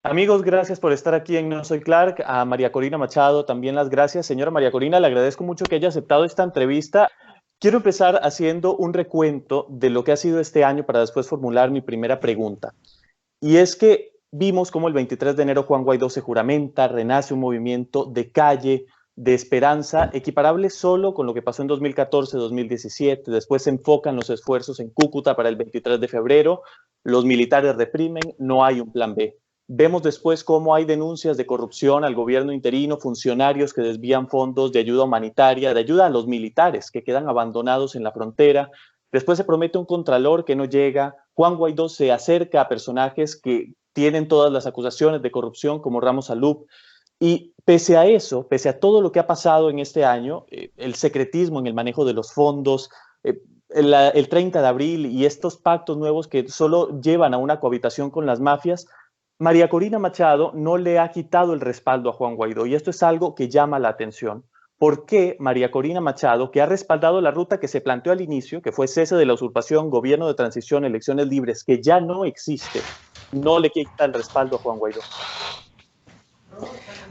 Amigos, gracias por estar aquí en No Soy Clark. A María Corina Machado también las gracias. Señora María Corina, le agradezco mucho que haya aceptado esta entrevista. Quiero empezar haciendo un recuento de lo que ha sido este año para después formular mi primera pregunta. Y es que vimos cómo el 23 de enero Juan Guaidó se juramenta, renace un movimiento de calle, de esperanza, equiparable solo con lo que pasó en 2014-2017. Después se enfocan los esfuerzos en Cúcuta para el 23 de febrero. Los militares reprimen, no hay un plan B. Vemos después cómo hay denuncias de corrupción al gobierno interino, funcionarios que desvían fondos de ayuda humanitaria, de ayuda a los militares que quedan abandonados en la frontera. Después se promete un contralor que no llega. Juan Guaidó se acerca a personajes que tienen todas las acusaciones de corrupción, como Ramos Alup. Y pese a eso, pese a todo lo que ha pasado en este año, el secretismo en el manejo de los fondos, el 30 de abril y estos pactos nuevos que solo llevan a una cohabitación con las mafias, María Corina Machado no le ha quitado el respaldo a Juan Guaidó y esto es algo que llama la atención. ¿Por qué María Corina Machado, que ha respaldado la ruta que se planteó al inicio, que fue cese de la usurpación, gobierno de transición, elecciones libres, que ya no existe, no le quita el respaldo a Juan Guaidó?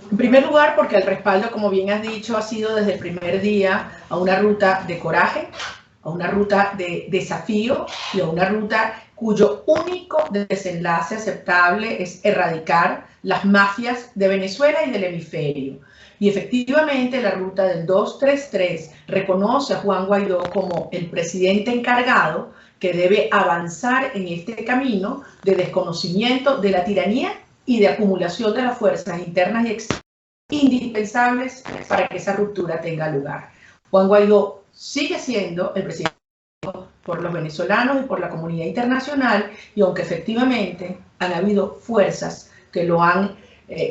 En primer lugar, porque el respaldo, como bien has dicho, ha sido desde el primer día a una ruta de coraje, a una ruta de desafío y a una ruta cuyo único desenlace aceptable es erradicar las mafias de Venezuela y del hemisferio. Y efectivamente la ruta del 233 reconoce a Juan Guaidó como el presidente encargado que debe avanzar en este camino de desconocimiento de la tiranía y de acumulación de las fuerzas internas y externas indispensables para que esa ruptura tenga lugar. Juan Guaidó sigue siendo el presidente por los venezolanos y por la comunidad internacional, y aunque efectivamente han habido fuerzas que lo han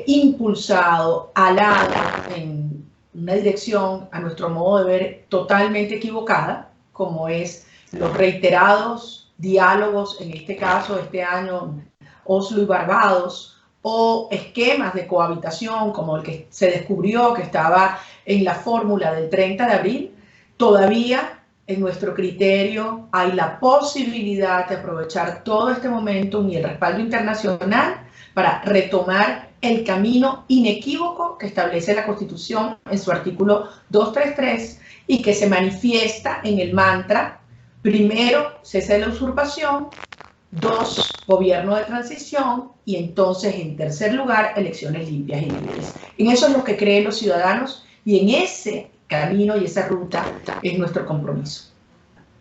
impulsado, alado en una dirección, a nuestro modo de ver, totalmente equivocada, como es los reiterados diálogos, en este caso, este año, Oslo y Barbados, o esquemas de cohabitación como el que se descubrió que estaba en la fórmula del 30 de abril, todavía en nuestro criterio hay la posibilidad de aprovechar todo este momento y el respaldo internacional para retomar el camino inequívoco que establece la Constitución en su artículo 233 y que se manifiesta en el mantra: primero, cese de la usurpación; 2, gobierno de transición; y entonces, en tercer lugar, elecciones limpias y libres. En eso es lo que creen los ciudadanos y en ese camino y esa ruta es nuestro compromiso.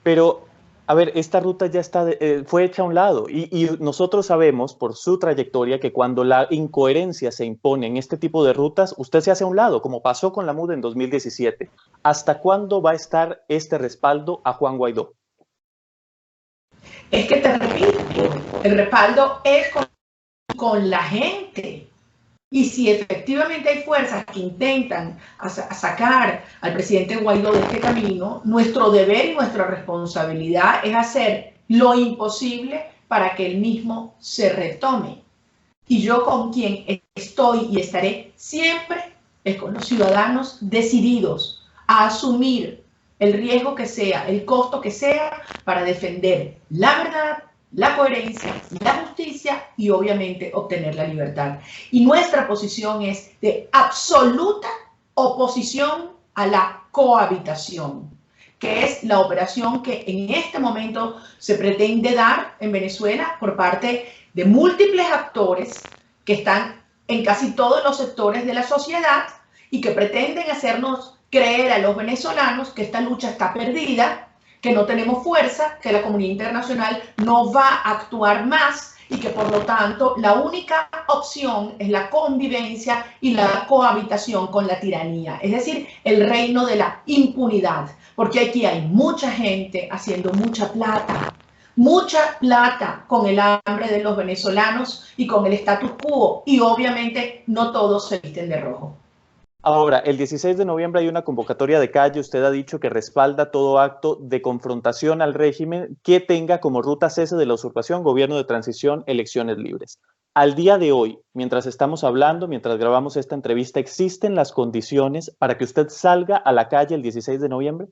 Pero, a ver, esta ruta ya está, fue hecha a un lado y nosotros sabemos por su trayectoria que cuando la incoherencia se impone en este tipo de rutas, usted se hace a un lado, como pasó con la MUD en 2017. ¿Hasta cuándo va a estar este respaldo a Juan Guaidó? Es que te repito, el respaldo es con la gente. Y si efectivamente hay fuerzas que intentan sacar al presidente Guaidó de este camino, nuestro deber y nuestra responsabilidad es hacer lo imposible para que el mismo se retome. Y yo con quien estoy y estaré siempre es con los ciudadanos decididos a asumir el riesgo que sea, el costo que sea, para defender la verdad, la coherencia, la justicia y obviamente obtener la libertad. Y nuestra posición es de absoluta oposición a la cohabitación, que es la operación que en este momento se pretende dar en Venezuela por parte de múltiples actores que están en casi todos los sectores de la sociedad y que pretenden hacernos creer a los venezolanos que esta lucha está perdida, que no tenemos fuerza, que la comunidad internacional no va a actuar más y que por lo tanto la única opción es la convivencia y la cohabitación con la tiranía, es decir, el reino de la impunidad, porque aquí hay mucha gente haciendo mucha plata con el hambre de los venezolanos y con el status quo, y obviamente no todos se visten de rojo. Ahora, el 16 de noviembre hay una convocatoria de calle. Usted ha dicho que respalda todo acto de confrontación al régimen que tenga como ruta cese de la usurpación, gobierno de transición, elecciones libres. Al día de hoy, mientras estamos hablando, mientras grabamos esta entrevista, ¿existen las condiciones para que usted salga a la calle el 16 de noviembre?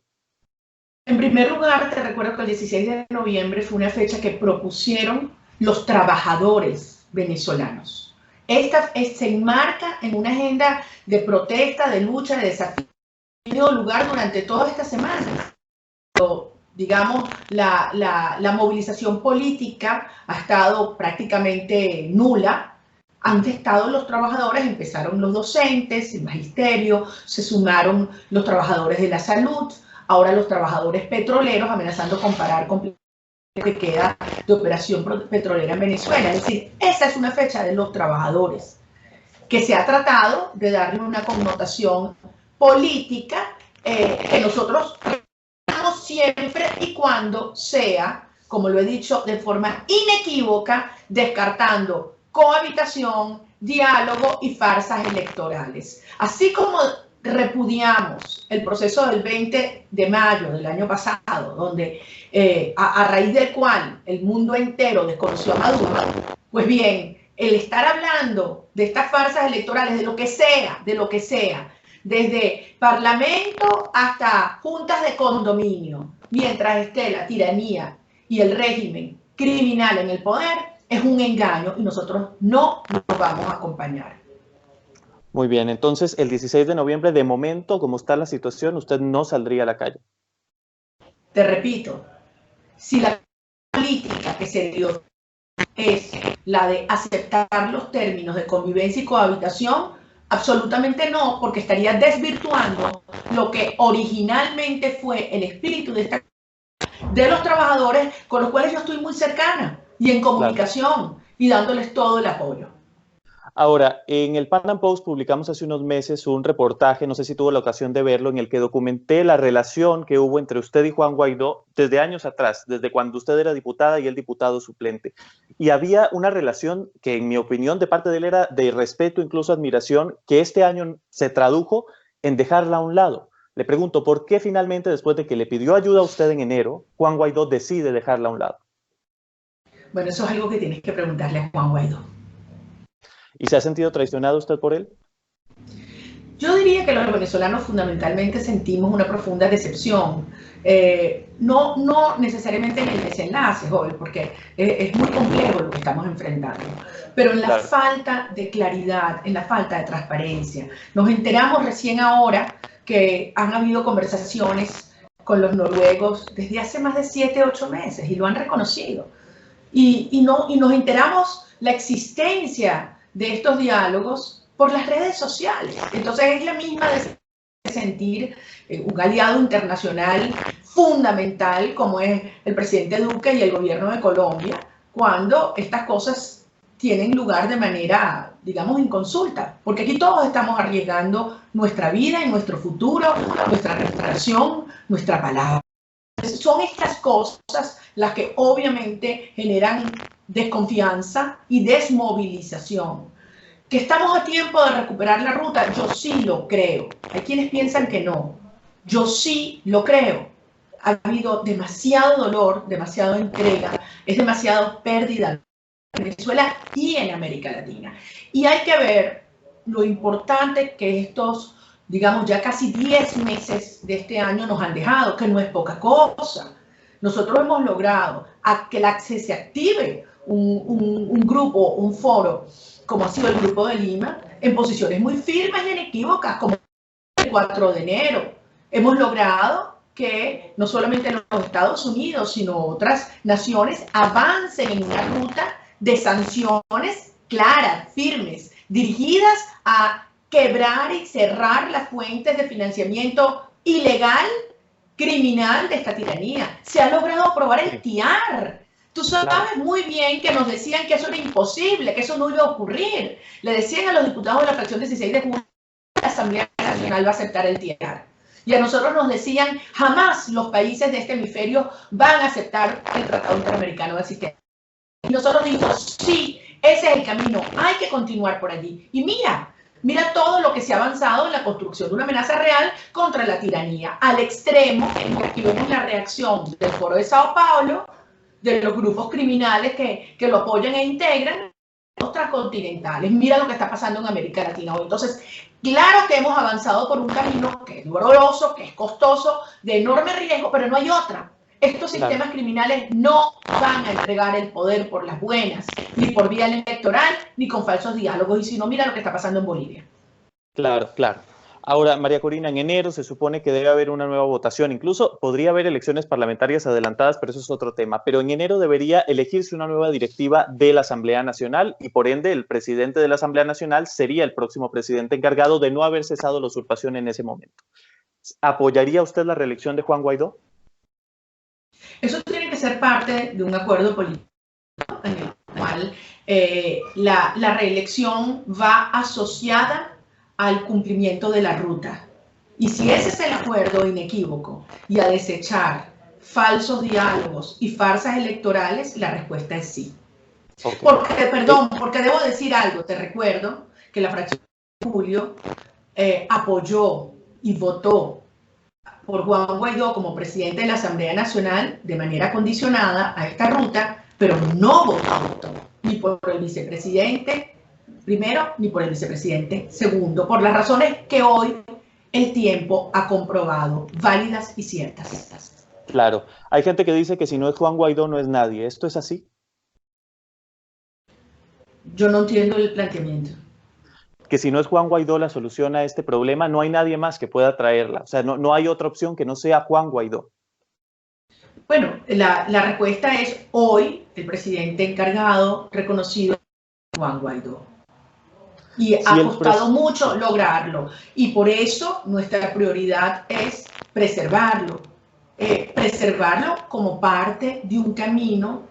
En primer lugar, te recuerdo que el 16 de noviembre fue una fecha que propusieron los trabajadores venezolanos. se enmarca en una agenda de protesta, de lucha, de desafío que ha tenido lugar durante todas estas semanas. Digamos, la movilización política ha estado prácticamente nula. Han estado los trabajadores, empezaron los docentes, el magisterio, se sumaron los trabajadores de la salud, ahora los trabajadores petroleros amenazando con parar completamente lo que queda de operación petrolera en Venezuela. Es decir, esa es una fecha de los trabajadores, que se ha tratado de darle una connotación política que nosotros siempre y cuando sea, como lo he dicho, de forma inequívoca, descartando cohabitación, diálogo y farsas electorales. Así como repudiamos el proceso del 20 de mayo del año pasado, donde a raíz del cual el mundo entero desconoció a Maduro, pues bien, el estar hablando de estas farsas electorales, de lo que sea, desde parlamento hasta juntas de condominio, mientras esté la tiranía y el régimen criminal en el poder, es un engaño y nosotros no nos vamos a acompañar. Muy bien, entonces el 16 de noviembre, de momento, como está la situación, usted no saldría a la calle. Te repito, si la política que se dio es la de aceptar los términos de convivencia y cohabitación, absolutamente no, porque estaría desvirtuando lo que originalmente fue el espíritu de los trabajadores con los cuales yo estoy muy cercana y en comunicación y dándoles todo el apoyo. Ahora, en el Pan Am Post publicamos hace unos meses un reportaje, no sé si tuvo la ocasión de verlo, en el que documenté la relación que hubo entre usted y Juan Guaidó desde años atrás, desde cuando usted era diputada y él diputado suplente. Y había una relación que, en mi opinión, de parte de él era de respeto, incluso admiración, que este año se tradujo en dejarla a un lado. Le pregunto, ¿por qué finalmente, después de que le pidió ayuda a usted en enero, Juan Guaidó decide dejarla a un lado? Bueno, eso es algo que tienes que preguntarle a Juan Guaidó. ¿Y se ha sentido traicionado usted por él? Yo diría que los venezolanos fundamentalmente sentimos una profunda decepción. No necesariamente en el desenlace, joven, porque es muy complejo lo que estamos enfrentando, pero en la falta de claridad, en la falta de transparencia. Nos enteramos recién ahora que han habido conversaciones con los noruegos desde hace más de 7, 8 meses y lo han reconocido. Y nos enteramos la existencia de estos diálogos por las redes sociales. Entonces es la misma de sentir un aliado internacional fundamental como es el presidente Duque y el gobierno de Colombia, cuando estas cosas tienen lugar de manera, digamos, inconsulta, porque aquí todos estamos arriesgando nuestra vida y nuestro futuro, nuestra reputación, nuestra palabra. Son estas cosas las que obviamente generan desconfianza y desmovilización. ¿Que estamos a tiempo de recuperar la ruta? Yo sí lo creo. Hay quienes piensan que no. Yo sí lo creo. Ha habido demasiado dolor, demasiada entrega, es demasiado pérdida en Venezuela y en América Latina. Y hay que ver lo importante que estos, digamos, ya casi 10 meses de este año nos han dejado, que no es poca cosa. Nosotros hemos logrado que se active un grupo, un foro, como ha sido el Grupo de Lima, en posiciones muy firmes y inequívocas, como el 4 de enero. Hemos logrado que no solamente los Estados Unidos, sino otras naciones avancen en una ruta de sanciones claras, firmes, dirigidas a quebrar y cerrar las fuentes de financiamiento ilegal, criminal de esta tiranía. Se ha logrado aprobar el TIAR. Tú sabes muy bien que nos decían que eso era imposible, que eso no iba a ocurrir. Le decían a los diputados de la fracción 16 de junio que la Asamblea Nacional va a aceptar el TIAR. Y a nosotros nos decían, jamás los países de este hemisferio van a aceptar el Tratado Interamericano de Asistencia. Y nosotros dijimos, sí, ese es el camino, hay que continuar por allí. Y mira todo lo que se ha avanzado en la construcción de una amenaza real contra la tiranía, al extremo, en que aquí vemos la reacción del Foro de Sao Paulo, de los grupos criminales que lo apoyan e integran, los transcontinentales. Mira lo que está pasando en América Latina hoy. Entonces, claro que hemos avanzado por un camino que es doloroso, que es costoso, de enorme riesgo, pero no hay otra. Estos sistemas criminales no van a entregar el poder por las buenas, ni por vía electoral, ni con falsos diálogos. Y si no, mira lo que está pasando en Bolivia. Claro, claro. Ahora, María Corina, en enero se supone que debe haber una nueva votación. Incluso podría haber elecciones parlamentarias adelantadas, pero eso es otro tema. Pero en enero debería elegirse una nueva directiva de la Asamblea Nacional y por ende el presidente de la Asamblea Nacional sería el próximo presidente encargado de no haber cesado la usurpación en ese momento. ¿Apoyaría usted la reelección de Juan Guaidó? Eso tiene que ser parte de un acuerdo político en el cual la reelección va asociada al cumplimiento de la ruta. Y si ese es el acuerdo inequívoco y a desechar falsos diálogos y farsas electorales, la respuesta es sí. Okay. Porque debo decir algo, te recuerdo que la fracción de Julio apoyó y votó por Juan Guaidó como presidente de la Asamblea Nacional de manera condicionada a esta ruta, pero no votó ni por el vicepresidente primero ni por el vicepresidente segundo, por las razones que hoy el tiempo ha comprobado, válidas y ciertas. Claro, hay gente que dice que si no es Juan Guaidó no es nadie. ¿Esto es así? Yo no entiendo el planteamiento. Que si no es Juan Guaidó la solución a este problema, no hay nadie más que pueda traerla. O sea, no hay otra opción que no sea Juan Guaidó. Bueno, la respuesta es hoy el presidente encargado reconocido Juan Guaidó. Y ha costado mucho lograrlo. Y por eso nuestra prioridad es preservarlo. Preservarlo como parte de un camino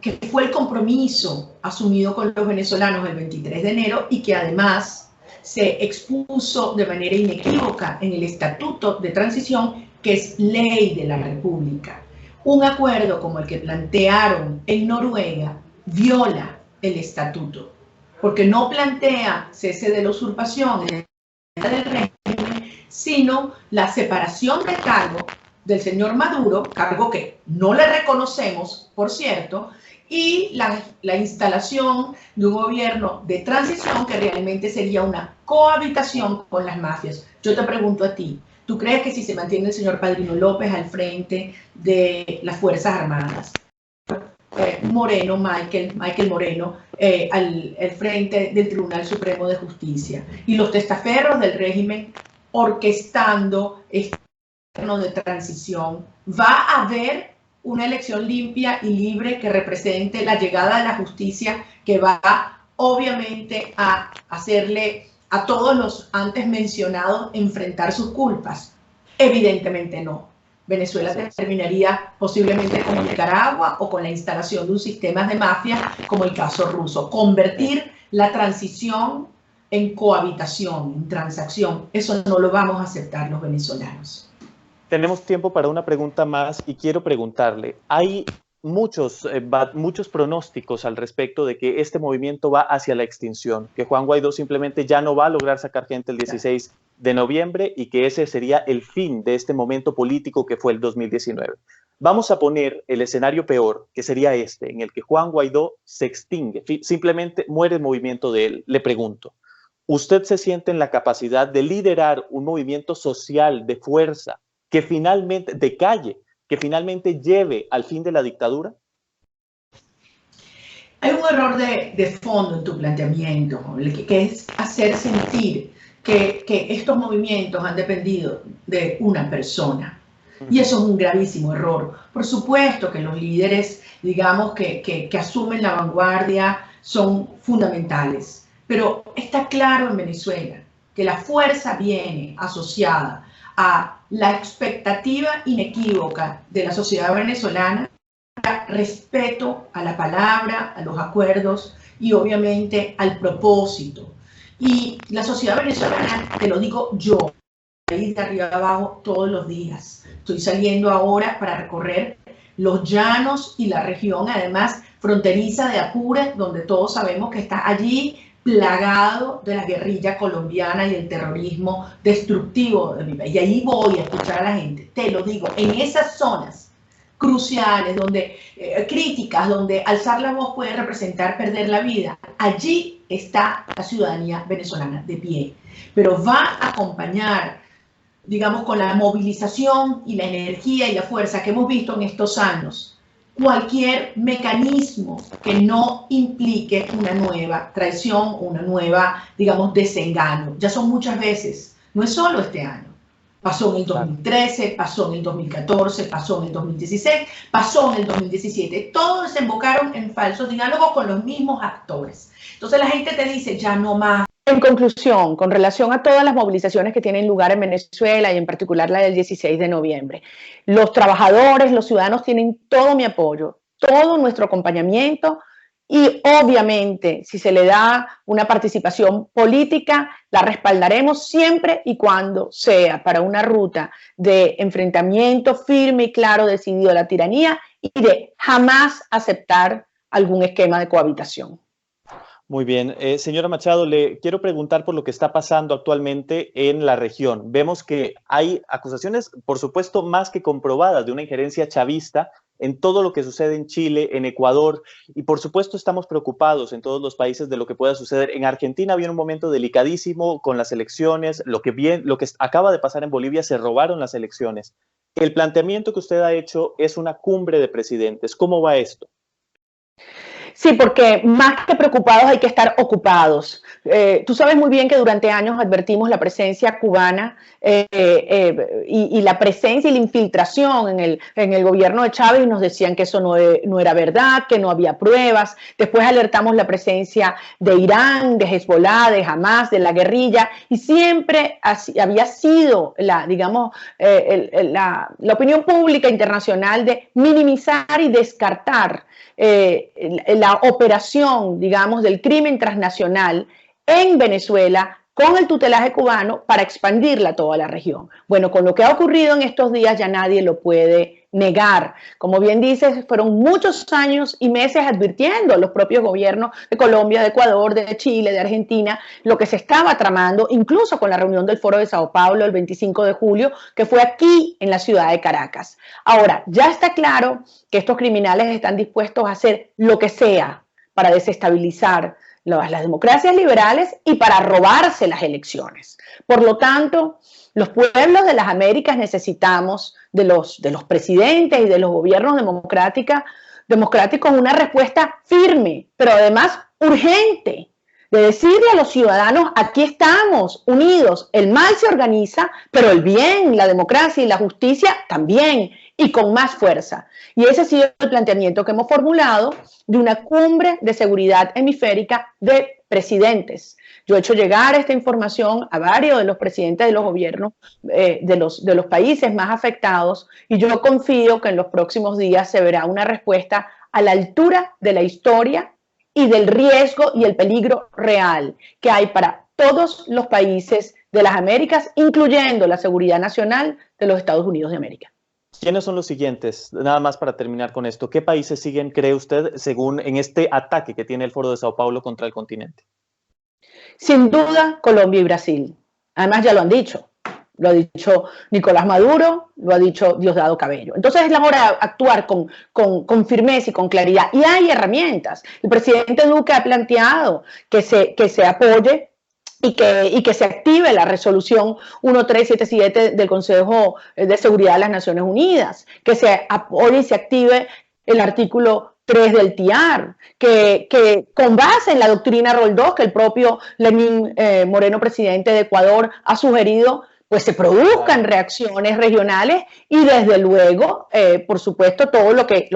que fue el compromiso asumido con los venezolanos el 23 de enero y que además se expuso de manera inequívoca en el Estatuto de Transición, que es ley de la República. Un acuerdo como el que plantearon en Noruega viola el Estatuto, porque no plantea cese de la usurpación del régimen, sino la separación de cargo del señor Maduro, cargo que no le reconocemos, por cierto, y la instalación de un gobierno de transición que realmente sería una cohabitación con las mafias. Yo te pregunto a ti, ¿tú crees que si se mantiene el señor Padrino López al frente de las Fuerzas Armadas, Michael Moreno, al frente del Tribunal Supremo de Justicia, y los testaferros del régimen orquestando este gobierno de transición, va a haber una elección limpia y libre que represente la llegada de la justicia, que va obviamente a hacerle a todos los antes mencionados enfrentar sus culpas? Evidentemente no. Venezuela terminaría posiblemente como Nicaragua o con la instalación de un sistema de mafia como el caso ruso. Convertir la transición en cohabitación, en transacción, eso no lo vamos a aceptar los venezolanos. Tenemos tiempo para una pregunta más y quiero preguntarle, hay muchos pronósticos al respecto de que este movimiento va hacia la extinción, que Juan Guaidó simplemente ya no va a lograr sacar gente el 16 de noviembre y que ese sería el fin de este momento político que fue el 2019. Vamos a poner el escenario peor, que sería este, en el que Juan Guaidó se extingue, simplemente muere el movimiento de él. Le pregunto, ¿usted se siente en la capacidad de liderar un movimiento social de fuerza que finalmente, de calle, que finalmente lleve al fin de la dictadura? Hay un error de fondo en tu planteamiento, que es hacer sentir que estos movimientos han dependido de una persona. Y eso es un gravísimo error. Por supuesto que los líderes, digamos, que asumen la vanguardia son fundamentales. Pero está claro en Venezuela que la fuerza viene asociada a la expectativa inequívoca de la sociedad venezolana, respeto a la palabra, a los acuerdos y obviamente al propósito. Y la sociedad venezolana, te lo digo yo, de arriba abajo todos los días. Estoy saliendo ahora para recorrer los llanos y la región, además fronteriza de Apure, donde todos sabemos que está allí plagado de la guerrilla colombiana y el terrorismo destructivo de mi país. Y ahí voy a escuchar a la gente, te lo digo, en esas zonas cruciales, donde críticas, donde alzar la voz puede representar perder la vida, allí está la ciudadanía venezolana de pie. Pero va a acompañar digamos, con la movilización y la energía y la fuerza que hemos visto en estos años, cualquier mecanismo que no implique una nueva traición o una nueva, digamos, desengaño. Ya son muchas veces, no es solo este año. Pasó en el 2013, pasó en el 2014, pasó en el 2016, pasó en el 2017. Todos desembocaron en falsos diálogos con los mismos actores. Entonces la gente te dice, ya no más. En conclusión, con relación a todas las movilizaciones que tienen lugar en Venezuela y en particular la del 16 de noviembre, los trabajadores, los ciudadanos tienen todo mi apoyo, todo nuestro acompañamiento y obviamente si se le da una participación política, la respaldaremos siempre y cuando sea para una ruta de enfrentamiento firme y claro, decidido a la tiranía y de jamás aceptar algún esquema de cohabitación. Muy bien. Señora Machado, le quiero preguntar por lo que está pasando actualmente en la región. Vemos que hay acusaciones, por supuesto, más que comprobadas de una injerencia chavista en todo lo que sucede en Chile, en Ecuador, y por supuesto estamos preocupados en todos los países de lo que pueda suceder. En Argentina había un momento delicadísimo con las elecciones, lo que acaba de pasar en Bolivia, se robaron las elecciones. El planteamiento que usted ha hecho es una cumbre de presidentes. ¿Cómo va esto? Sí, porque más que preocupados hay que estar ocupados. Tú sabes muy bien que durante años advertimos la presencia cubana y la presencia y la infiltración en el gobierno de Chávez y nos decían que eso no era verdad, que no había pruebas. Después alertamos la presencia de Irán, de Hezbollah, de Hamas, de la guerrilla y siempre había sido la opinión pública internacional de minimizar y descartar la operación, digamos, del crimen transnacional en Venezuela con el tutelaje cubano para expandirla a toda la región. Bueno, con lo que ha ocurrido en estos días ya nadie lo puede negar. Como bien dices, fueron muchos años y meses advirtiendo a los propios gobiernos de Colombia, de Ecuador, de Chile, de Argentina, lo que se estaba tramando, incluso con la reunión del Foro de Sao Paulo el 25 de julio, que fue aquí en la ciudad de Caracas. Ahora, ya está claro que estos criminales están dispuestos a hacer lo que sea para desestabilizar las democracias liberales y para robarse las elecciones. Por lo tanto, los pueblos de las Américas necesitamos de los presidentes y de los gobiernos democráticos una respuesta firme, pero además urgente, de decirle a los ciudadanos, aquí estamos unidos, el mal se organiza, pero el bien, la democracia y la justicia también, y con más fuerza. Y ese ha sido el planteamiento que hemos formulado de una cumbre de seguridad hemisférica de presidentes. Yo he hecho llegar esta información a varios de los presidentes de los gobiernos de los países más afectados y yo confío que en los próximos días se verá una respuesta a la altura de la historia y del riesgo y el peligro real que hay para todos los países de las Américas, incluyendo la seguridad nacional de los Estados Unidos de América. ¿Quiénes son los siguientes? Nada más para terminar con esto. ¿Qué países siguen, cree usted, según en este ataque que tiene el Foro de Sao Paulo contra el continente? Sin duda, Colombia y Brasil. Además, ya lo han dicho. Lo ha dicho Nicolás Maduro, lo ha dicho Diosdado Cabello. Entonces es la hora de actuar con firmeza y con claridad. Y hay herramientas. El presidente Duque ha planteado que se apoye y que se active la resolución 1377 del Consejo de Seguridad de las Naciones Unidas, que se apoye y se active el artículo 3 del TIAR, que con base en la doctrina Roldós, que el propio Lenín Moreno, presidente de Ecuador, ha sugerido, pues se produzcan reacciones regionales y desde luego, por supuesto, todo lo que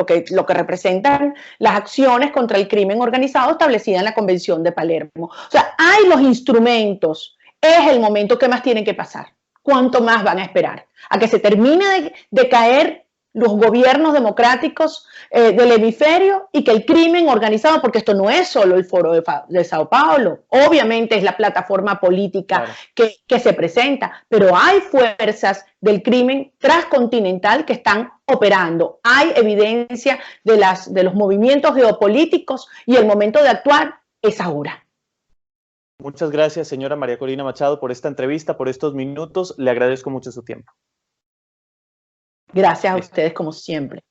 representan las acciones contra el crimen organizado establecidas en la Convención de Palermo. O sea, hay los instrumentos, es el momento que más tienen que pasar. ¿Cuánto más van a esperar? A que se termine de caer los gobiernos democráticos del hemisferio y que el crimen organizado, porque esto no es solo el Foro de Sao Paulo, obviamente es la plataforma política que se presenta, pero hay fuerzas del crimen transcontinental que están operando. Hay evidencia de los movimientos geopolíticos y el momento de actuar es ahora. Muchas gracias, señora María Corina Machado, por esta entrevista, por estos minutos. Le agradezco mucho su tiempo. Gracias a ustedes como siempre.